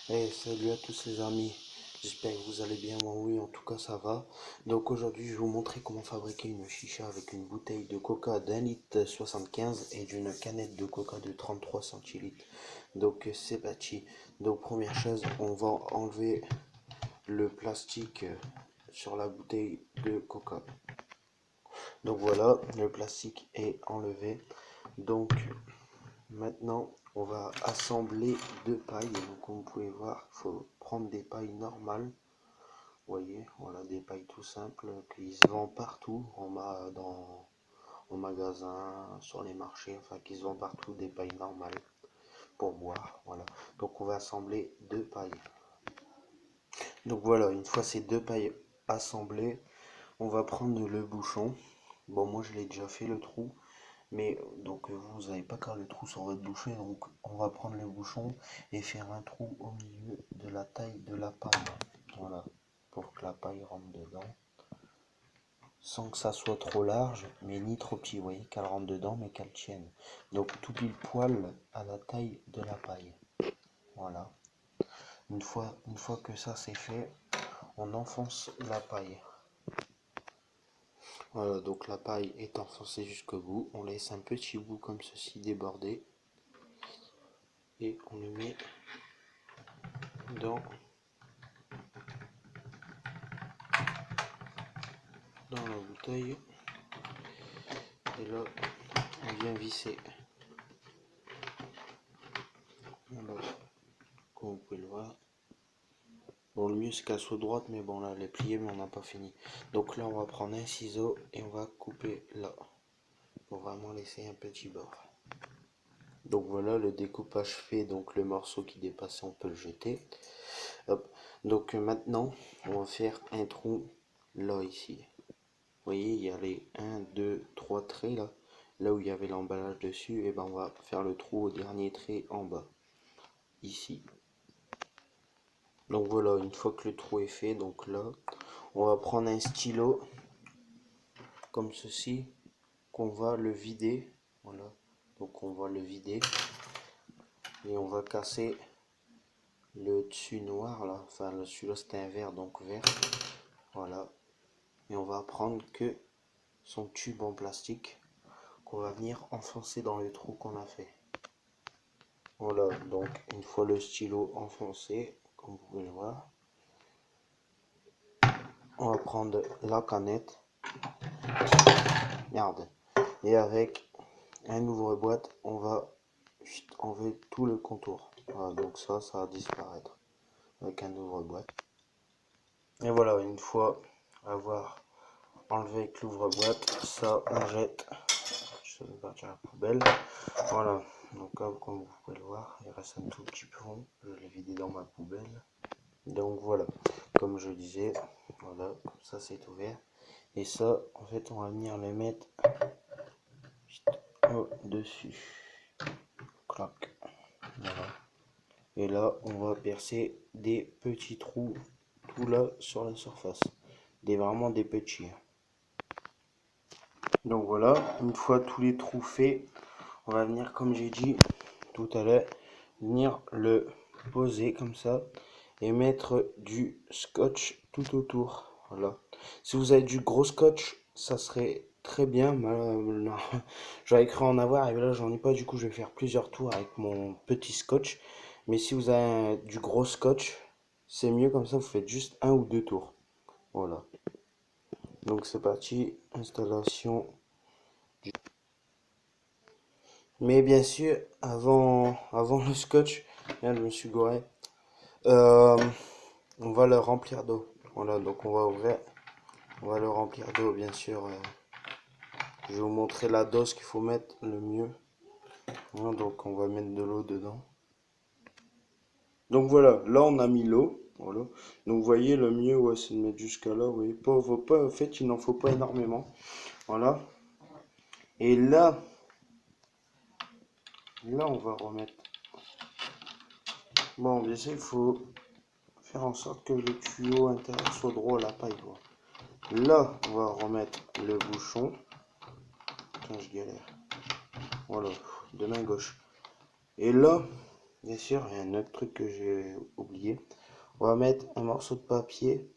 Hey, salut à tous les amis, j'espère que vous allez bien, moi oui, en tout cas ça va. Donc aujourd'hui je vais vous montrer comment fabriquer une chicha avec une bouteille de coca d'un litre 75 et d'une canette de coca de 33 centilitres. Donc c'est parti. Donc première chose, on va enlever le plastique sur la bouteille de coca. Donc voilà, le plastique est enlevé. Donc maintenant, on va assembler deux pailles. Donc, comme vous pouvez voir, il faut prendre des pailles normales. Vous voyez, voilà des pailles tout simples qui se vendent partout en magasin, sur les marchés, enfin qui se vendent partout, des pailles normales pour boire. Voilà. Donc, on va assembler deux pailles. Donc voilà, une fois ces deux pailles assemblées, on va prendre le bouchon. Bon, moi je l'ai déjà fait le trou. Mais donc vous n'avez pas qu'à le trou sur votre bouchée, donc on va prendre le bouchon et faire un trou au milieu de la taille de la paille. Voilà, pour que la paille rentre dedans. Sans que ça soit trop large, mais ni trop petit, vous voyez, qu'elle rentre dedans, mais qu'elle tienne. Donc tout pile poil à la taille de la paille. Voilà. Une fois que ça c'est fait, on enfonce la paille. Voilà, donc la paille est enfoncée jusqu'au bout. On laisse un petit bout comme ceci déborder. Et on le met dans la bouteille et là on vient visser. Voilà, comme vous pouvez le voir. Bon, le mieux c'est qu'elle soit droite, mais bon là elle est pliée, mais on n'a pas fini. Donc là on va prendre un ciseau et on va couper là pour vraiment laisser un petit bord. Donc voilà le découpage fait, donc le morceau qui dépasse on peut le jeter. Hop. Donc maintenant on va faire un trou là ici. Vous voyez, il y a les 1, 2, 3 traits là où il y avait l'emballage dessus, et ben on va faire le trou au dernier trait en bas, ici. Donc voilà, une fois que le trou est fait, donc là, on va prendre un stylo, comme ceci, qu'on va le vider, voilà, donc on va le vider, et on va casser le dessus noir là, enfin celui-là c'était un vert, donc vert, voilà, et on va prendre que son tube en plastique, qu'on va venir enfoncer dans le trou qu'on a fait. Voilà, donc une fois le stylo enfoncé, comme vous pouvez le voir, on va prendre la canette, merde, et avec un ouvre-boîte, on va enlever tout le contour. Voilà, donc ça va disparaître avec un ouvre-boîte. Et voilà, une fois avoir enlevé avec l'ouvre-boîte, ça on jette, je vais partir à la poubelle. Voilà, donc comme vous pouvez le voir, il reste un tout petit peu rond, je l'ai vidé dans ma poubelle. Donc voilà, comme je disais, voilà, comme ça c'est ouvert. Et ça, en fait, on va venir le mettre au-dessus. Clac. Voilà. Et là, on va percer des petits trous tout là sur la surface. Vraiment des petits. Donc voilà, une fois tous les trous faits, on va venir, comme j'ai dit tout à l'heure, venir le poser comme ça et mettre du scotch tout autour. Voilà. Si vous avez du gros scotch, ça serait très bien. Non, j'aurais cru en avoir et là j'en ai pas, du coup je vais faire plusieurs tours avec mon petit scotch. Mais si vous avez du gros scotch, c'est mieux, comme ça vous faites juste un ou deux tours. Voilà. Donc c'est parti, installation. Mais bien sûr, avant le scotch, là je me suis gouré. Euh, on va le remplir d'eau. Voilà, donc on va ouvrir, on va le remplir d'eau, bien sûr. Je vais vous montrer la dose qu'il faut mettre le mieux. Voilà, donc on va mettre de l'eau dedans. Donc voilà, là on a mis l'eau. Voilà. Donc vous voyez, le mieux, ouais, c'est de mettre jusqu'à là. Vous voyez, pas, en fait, il n'en faut pas énormément. Voilà. Et là on va remettre. Bon, bien sûr, il faut faire en sorte que le tuyau intérieur soit droit à la paille. Quoi. Là, on va remettre le bouchon. Putain, je galère. Voilà, de main gauche. Et là, Bien sûr, il y a un autre truc que j'ai oublié. On va mettre un morceau de papier,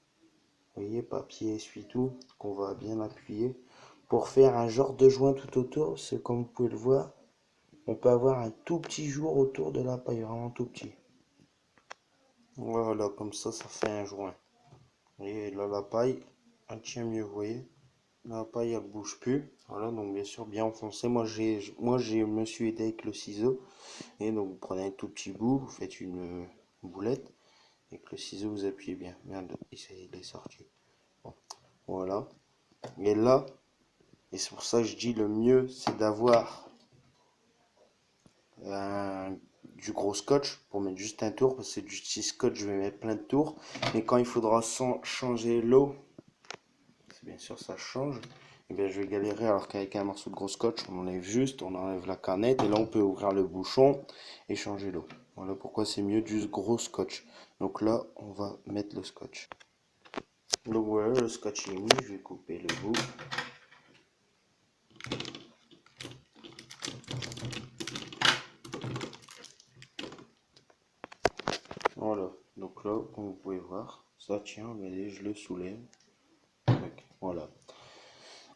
vous voyez, papier essuie-tout, qu'on va bien appuyer pour faire un genre de joint tout autour. C'est comme vous pouvez le voir, on peut avoir un tout petit jour autour de la paille, vraiment tout petit. Voilà, comme ça fait un joint. Et là, la paille, elle tient mieux, vous voyez. La paille, elle bouge plus. Voilà, donc bien sûr, bien enfoncé. Je me suis aidé avec le ciseau. Et donc, vous prenez un tout petit bout, vous faites une boulette. Et avec le ciseau, vous appuyez bien. Merde, il est sorti. Bon, voilà. Et là, et c'est pour ça que je dis le mieux, c'est d'avoir du gros scotch pour mettre juste un tour. Parce que c'est du petit scotch, je vais mettre plein de tours. Mais quand il faudra changer l'eau, bien sûr ça change, et bien je vais galérer, alors qu'avec un morceau de gros scotch on enlève juste, on enlève la canette et là on peut ouvrir le bouchon et changer l'eau. Voilà pourquoi c'est mieux du gros scotch. Donc là on va mettre le scotch. Donc voilà, le scotch est mis, je vais couper le bout. Voilà, donc là comme vous pouvez voir ça tient, regardez, je le soulève. Voilà.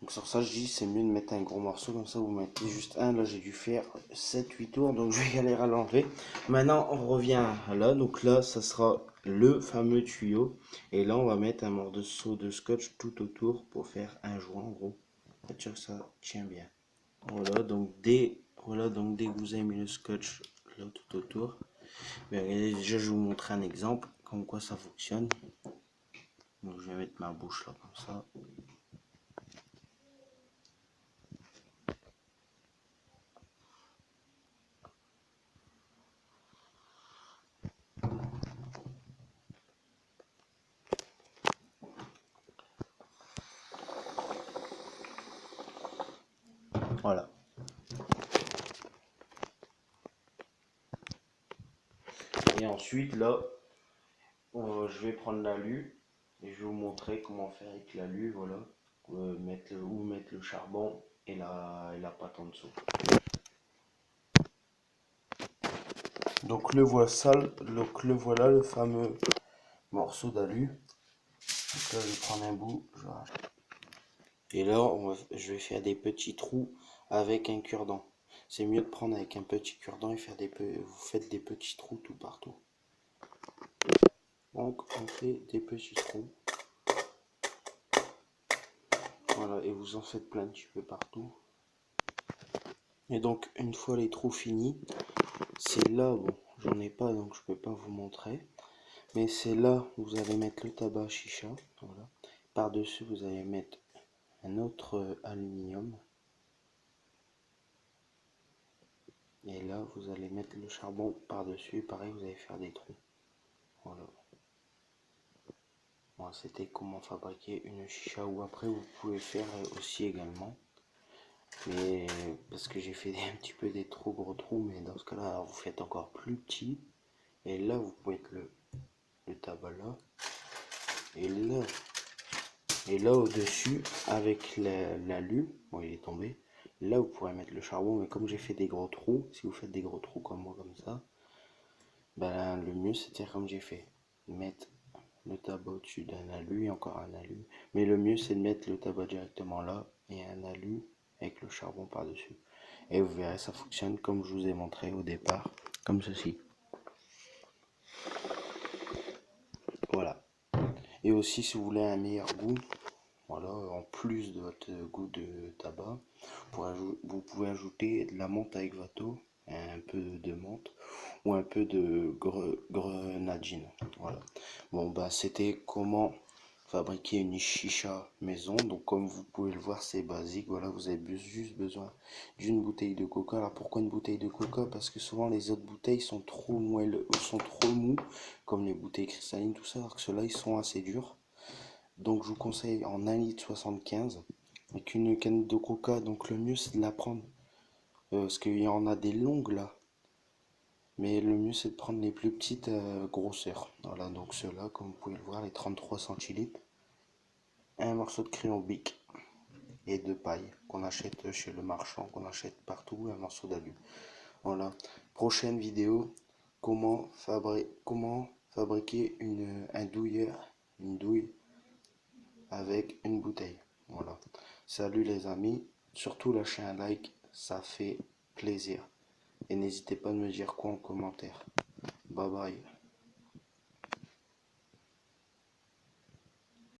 Donc sur ça je dis c'est mieux de mettre un gros morceau, comme ça vous mettez juste un. Là j'ai dû faire 7-8 tours, donc je vais galérer à l'enlever. Maintenant on revient là, donc là ça sera le fameux tuyau. Et là on va mettre un morceau de scotch tout autour pour faire un joint en gros. Pour être sûr que ça tient bien. Voilà donc dès que vous avez mis le scotch là tout autour, bien, regardez, déjà je vais vous montrer un exemple comme quoi ça fonctionne. Donc je vais mettre ma bouche là comme ça. Voilà. Et ensuite là, je vais prendre l'alu et je vais vous montrer comment faire avec l'alu. Voilà, où mettre le charbon et la pâte en dessous. Donc le voilà le fameux morceau d'alu. Donc là je vais prendre un bout, et là je vais faire des petits trous avec un cure-dent. C'est mieux de prendre avec un petit cure-dent et faire vous faites des petits trous tout partout. Donc on fait des petits trous. Voilà, et vous en faites plein un petit peu partout. Et donc une fois les trous finis, c'est là, bon, j'en ai pas donc je peux pas vous montrer, mais c'est là où vous allez mettre le tabac chicha. Voilà. Par dessus vous allez mettre un autre aluminium, et là vous allez mettre le charbon par dessus. Pareil, vous allez faire des trous. Voilà. Bon, c'était comment fabriquer une chicha, ou après vous pouvez faire aussi également, mais parce que j'ai fait un petit peu des trop gros trous, mais dans ce cas là vous faites encore plus petit, et là vous pouvez mettre le tabac là, et là au dessus avec l'alu, bon il est tombé, là vous pourrez mettre le charbon. Mais comme j'ai fait des gros trous, si vous faites des gros trous comme moi comme ça, ben le mieux c'était comme j'ai fait, mettre le tabac au-dessus d'un alu et encore un alu. Mais le mieux c'est de mettre le tabac directement là et un alu avec le charbon par dessus, et vous verrez ça fonctionne comme je vous ai montré au départ, comme ceci. Voilà. Et aussi si vous voulez un meilleur goût, voilà, en plus de votre goût de tabac, vous pouvez ajouter de la menthe avec Vato, un peu de menthe ou un peu de grenadine. Voilà. Bon bah c'était comment fabriquer une chicha maison. Donc comme vous pouvez le voir, c'est basique. Voilà, vous avez juste besoin d'une bouteille de coca. Alors pourquoi une bouteille de coca? Parce que souvent les autres bouteilles sont trop moelleux, sont trop mous, comme les bouteilles cristallines, tout ça, alors que ceux-là ils sont assez durs. Donc je vous conseille en 1,75 litre avec une canette de coca. Donc le mieux c'est de la prendre, parce qu'il y en a des longues là, mais le mieux c'est de prendre les plus petites grosseurs. Voilà, donc ceux-là comme vous pouvez le voir, les 33 centilitres, un morceau de crayon Bic et de paille qu'on achète chez le marchand, qu'on achète partout, un morceau d'alu. Voilà, prochaine vidéo, comment fabriquer un douilleur, une douille avec une bouteille. Voilà. Salut les amis, surtout lâchez un like, ça fait plaisir. Et n'hésitez pas à me dire quoi en commentaire. Bye bye.